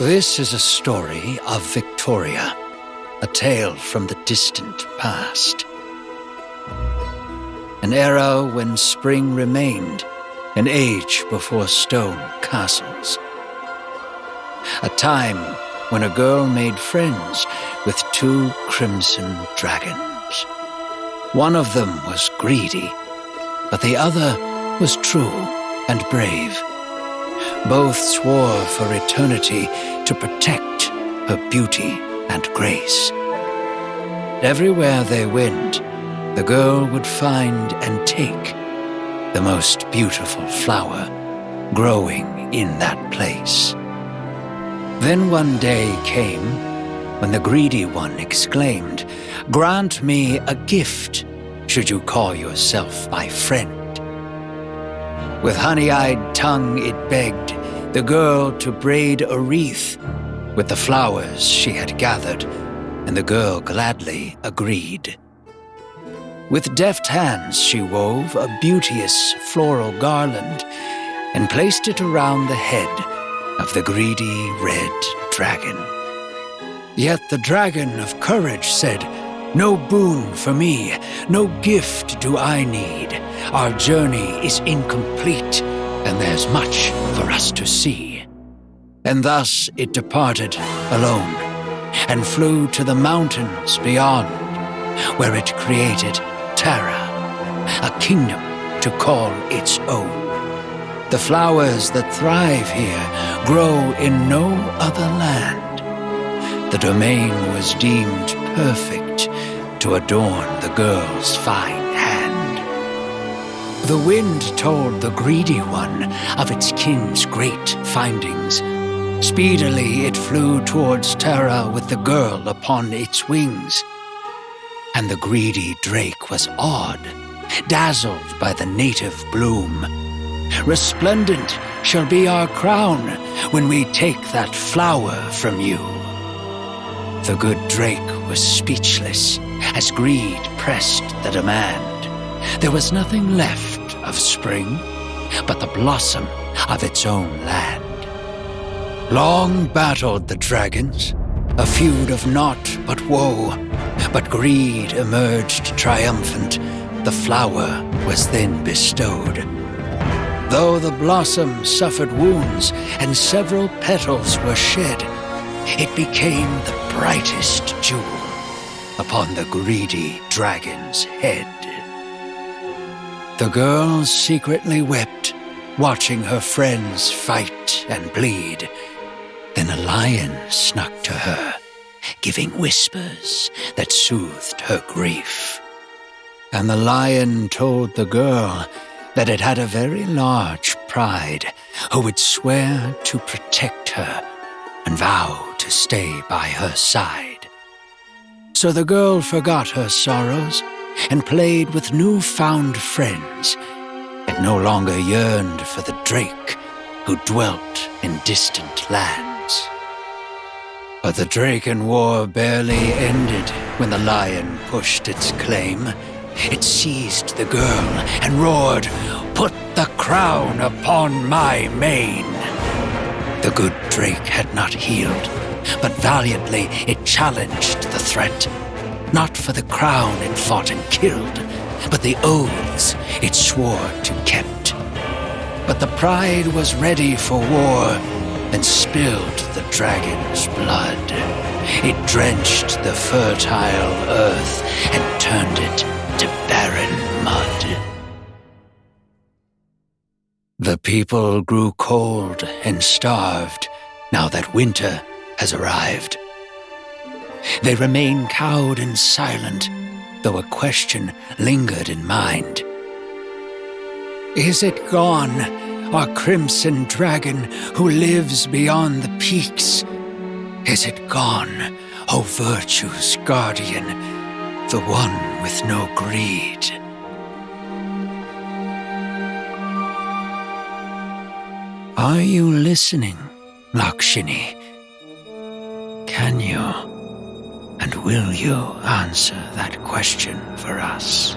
This is a story of Victoria, a tale from the distant past. An era when spring remained, an age before stone castles. A time when a girl made friends with two crimson dragons. One of them was greedy, but the other was true and brave. Both swore for eternity to protect her beauty and grace. Everywhere they went, the girl would find and take the most beautiful flower growing in that place. Then one day came when the greedy one exclaimed, "Grant me a gift, should you call yourself my friend." With honey-eyed tongue it begged the girl to braid a wreath with the flowers she had gathered, and the girl gladly agreed. With deft hands she wove a beauteous floral garland and placed it around the head of the greedy red dragon. Yet the dragon of courage said, "No boon for me, no gift do I need. Our journey is incomplete, and there's much for us to see." And thus it departed alone, and flew to the mountains beyond, where it created Terra, a kingdom to call its own. The flowers that thrive here grow in no other land. The domain was deemed perfect to adorn the girl's fine hand. The wind told the greedy one of its kin's great findings. Speedily it flew towards Terra with the girl upon its wings. And the greedy drake was awed, dazzled by the native bloom. "Resplendent shall be our crown when we take that flower from you." The good drake was speechless as greed pressed the demand. There was nothing left of spring but the blossom of its own land. Long battled the dragons, a feud of naught but woe, but greed emerged triumphant. The flower was then bestowed. Though the blossom suffered wounds and several petals were shed, it became the brightest jewel upon the greedy dragon's head. The girl secretly wept, watching her friends fight and bleed. Then a lion snuck to her, giving whispers that soothed her grief. And the lion told the girl that it had a very large pride, who would swear to protect her and vow to stay by her side. So the girl forgot her sorrows and played with newfound friends, and no longer yearned for the drake who dwelt in distant lands. But the Draken War barely ended when the lion pushed its claim. It seized the girl and roared, "Put the crown upon my mane!" The good drake had not healed, but valiantly it challenged the threat. Not for the crown it fought and killed, but the oaths it swore to kept. But the pride was ready for war and spilled the dragon's blood. It drenched the fertile earth and turned it to barren mud. The people grew cold and starved now that winter has arrived. They remain cowed and silent, though a question lingered in mind. Is it gone, our crimson dragon who lives beyond the peaks? Is it gone, O virtue's guardian, the one with no greed? Are you listening, Lakshini? Can you and will you answer that question for us?